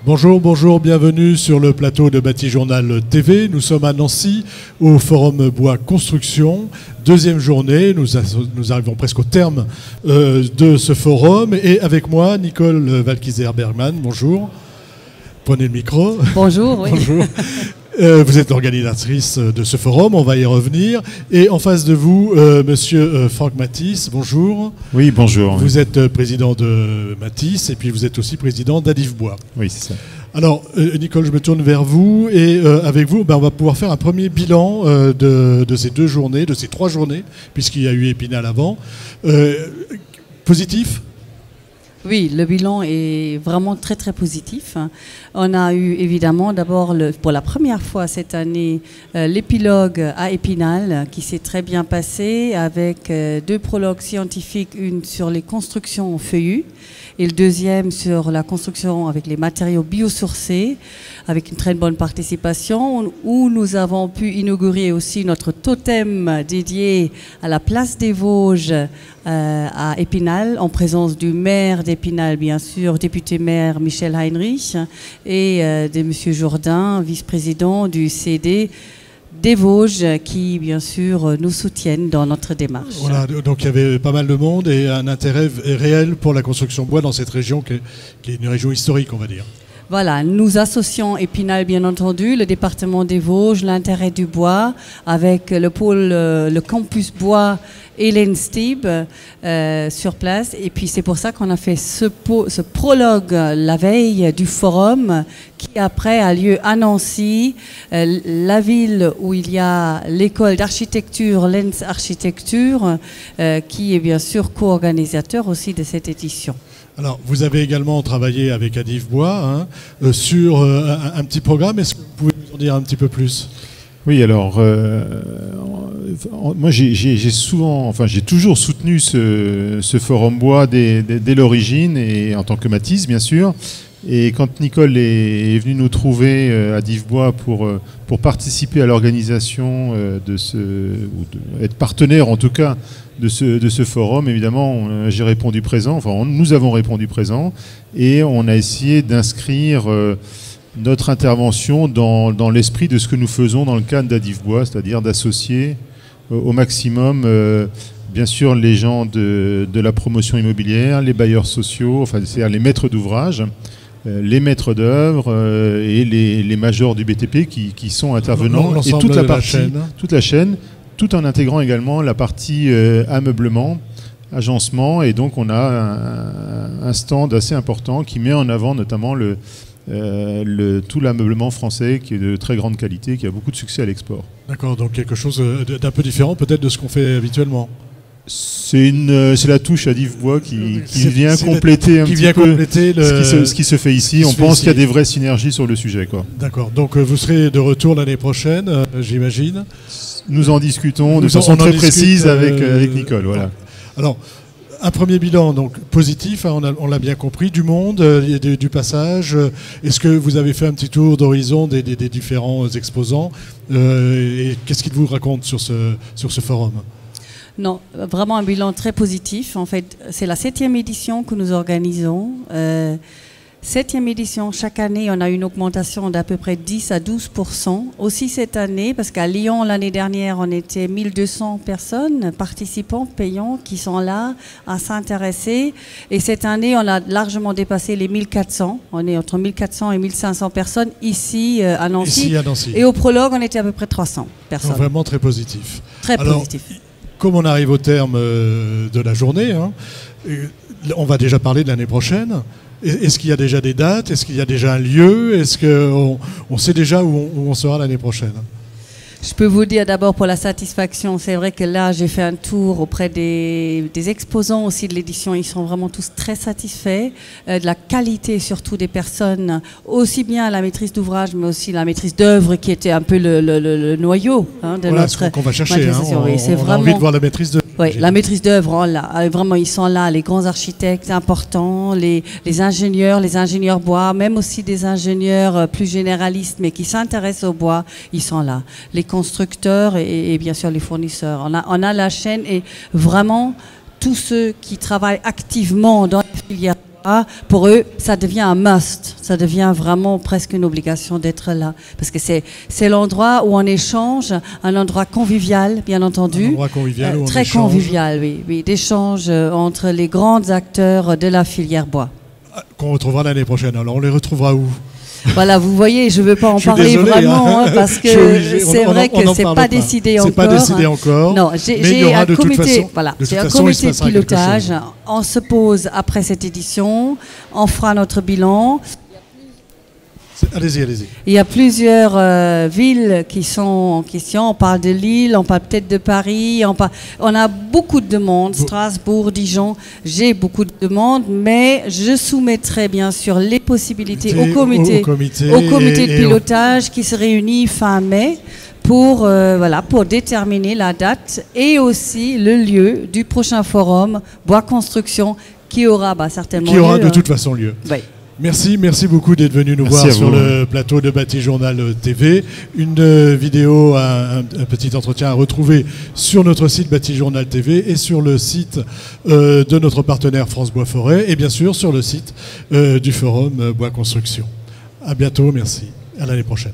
Bonjour, bonjour, bienvenue sur le plateau de Bâti Journal TV. Nous sommes à Nancy, au Forum Bois Construction. Deuxième journée, nous arrivons presque au terme de ce forum. Et avec moi, Nicole Valquizer-Bergman, bonjour. Prenez le micro. Bonjour, oui. Bonjour. Vous êtes l'organisatrice de ce forum, on va y revenir. Et en face de vous, monsieur Franck Matisse, bonjour. Oui, bonjour. Vous êtes président de Matisse et puis vous êtes aussi président d'Adif Bois. Oui, c'est ça. Alors, Nicole, je me tourne vers vous et avec vous, on va pouvoir faire un premier bilan de ces deux journées, de ces 3 journées, puisqu'il y a eu Épinal avant. Positif ? Oui, le bilan est vraiment très très positif. On a eu évidemment d'abord pour la première fois cette année l'épilogue à Épinal qui s'est très bien passé avec 2 prologues scientifiques, une sur les constructions feuillues et le deuxième sur la construction avec les matériaux biosourcés, avec une très bonne participation, où nous avons pu inaugurer aussi notre totem dédié à la place des Vosges à Épinal, en présence du maire d'Épinal, bien sûr, député maire Michel Heinrich, et de M. Jourdain, vice-président du CD des Vosges, qui bien sûr nous soutiennent dans notre démarche. Voilà, donc il y avait pas mal de monde et un intérêt réel pour la construction bois dans cette région qui est une région historique, on va dire. Voilà, nous associons Épinal, bien entendu, le département des Vosges, l'intérêt du bois, avec le pôle, le campus bois et l'ENSTIB sur place. Et puis c'est pour ça qu'on a fait ce prologue la veille du forum, qui après a lieu à Nancy, la ville où il y a l'école d'architecture, l'ENS Architecture, qui est bien sûr co-organisateur aussi de cette édition. Alors, vous avez également travaillé avec Adif Bois sur un petit programme. Est-ce que vous pouvez nous en dire un petit peu plus ? Oui, alors, moi j'ai toujours soutenu ce forum bois dès l'origine, et en tant que Matisse, bien sûr. Et quand Nicole est venue nous trouver à Adif Bois pour participer à l'organisation être partenaire en tout cas de ce forum, évidemment, j'ai répondu présent, nous avons répondu présent, et on a essayé d'inscrire notre intervention dans l'esprit de ce que nous faisons dans le cadre d'Adif Bois, c'est-à-dire d'associer au maximum, bien sûr, les gens de la promotion immobilière, les bailleurs sociaux, c'est-à-dire les maîtres d'ouvrage, les maîtres d'œuvre et les majors du BTP qui sont intervenants, et toute la chaîne, tout en intégrant également la partie ameublement, agencement, et donc on a un stand assez important qui met en avant notamment tout l'ameublement français, qui est de très grande qualité, qui a beaucoup de succès à l'export. D'accord, donc quelque chose d'un peu différent peut-être de ce qu'on fait habituellement. C'est la touche Adif Bois qui vient compléter un petit peu ce qui se fait ici. On pense qu'il y a des vraies synergies sur le sujet, quoi. D'accord, donc vous serez de retour l'année prochaine, j'imagine. Nous en discutons de façon très précise avec Nicole. Voilà. Alors, un premier bilan donc positif, on l'a bien compris, du monde, du passage. Est-ce que vous avez fait un petit tour d'horizon des différents exposants et qu'est-ce qu'ils vous racontent sur ce forum ? Non, vraiment un bilan très positif. En fait, c'est la 7e édition que nous organisons. 7e édition, chaque année, on a une augmentation d'à peu près 10 à 12%. Aussi cette année, parce qu'à Lyon, l'année dernière, on était 1200 personnes, participants, payants, qui sont là à s'intéresser. Et cette année, on a largement dépassé les 1400. On est entre 1400 et 1500 personnes ici à Nancy. Ici à Nancy. Et au prologue, on était à peu près 300 personnes. Donc vraiment très positif. Très positif. Comme on arrive au terme de la journée, on va déjà parler de l'année prochaine. Est-ce qu'il y a déjà des dates? Est-ce qu'il y a déjà un lieu? Est-ce qu'on sait déjà où on sera l'année prochaine? Je peux vous dire d'abord pour la satisfaction, c'est vrai que là j'ai fait un tour auprès des exposants aussi de l'édition, ils sont vraiment tous très satisfaits de la qualité surtout des personnes, aussi bien la maîtrise d'ouvrage mais aussi la maîtrise d'œuvre qui était un peu le noyau de voilà notre ce qu'on va chercher, on a envie de voir la maîtrise d'œuvre. Oui, la maîtrise d'œuvre, vraiment ils sont là, les grands architectes importants, les ingénieurs bois, même aussi des ingénieurs plus généralistes mais qui s'intéressent au bois, ils sont là. Les constructeurs et bien sûr les fournisseurs. On a la chaîne et vraiment tous ceux qui travaillent activement dans la filière pour eux, ça devient un must. Ça devient vraiment presque une obligation d'être là. Parce que c'est l'endroit où on échange, un endroit convivial, bien entendu. Un endroit convivial où on très échange. Convivial, oui, d'échange entre les grands acteurs de la filière bois. Qu'on retrouvera l'année prochaine. Alors on les retrouvera où? Voilà, vous voyez, je ne veux pas en parler désolé, vraiment, parce que c'est vrai que ce n'est pas décidé encore. C'est pas décidé encore. Non, j'ai un comité, j'ai un comité de pilotage. On se pose après cette édition, on fera notre bilan. Allez-y, allez-y. Il y a plusieurs villes qui sont en question. On parle de Lille, on parle peut-être de Paris. On a beaucoup de demandes. Strasbourg, Dijon. J'ai beaucoup de demandes, mais je soumettrai bien sûr les possibilités au comité de pilotage qui se réunit fin mai pour déterminer la date et aussi le lieu du prochain forum Bois Construction qui aura certainement lieu. Qui aura de toute façon lieu. Oui. Merci beaucoup d'être venu nous voir sur le plateau de Bâti-Journal TV. Une vidéo, un petit entretien à retrouver sur notre site Bâti-Journal TV et sur le site de notre partenaire France Bois Forêt et bien sûr sur le site du forum Bois Construction. À bientôt, merci. À l'année prochaine.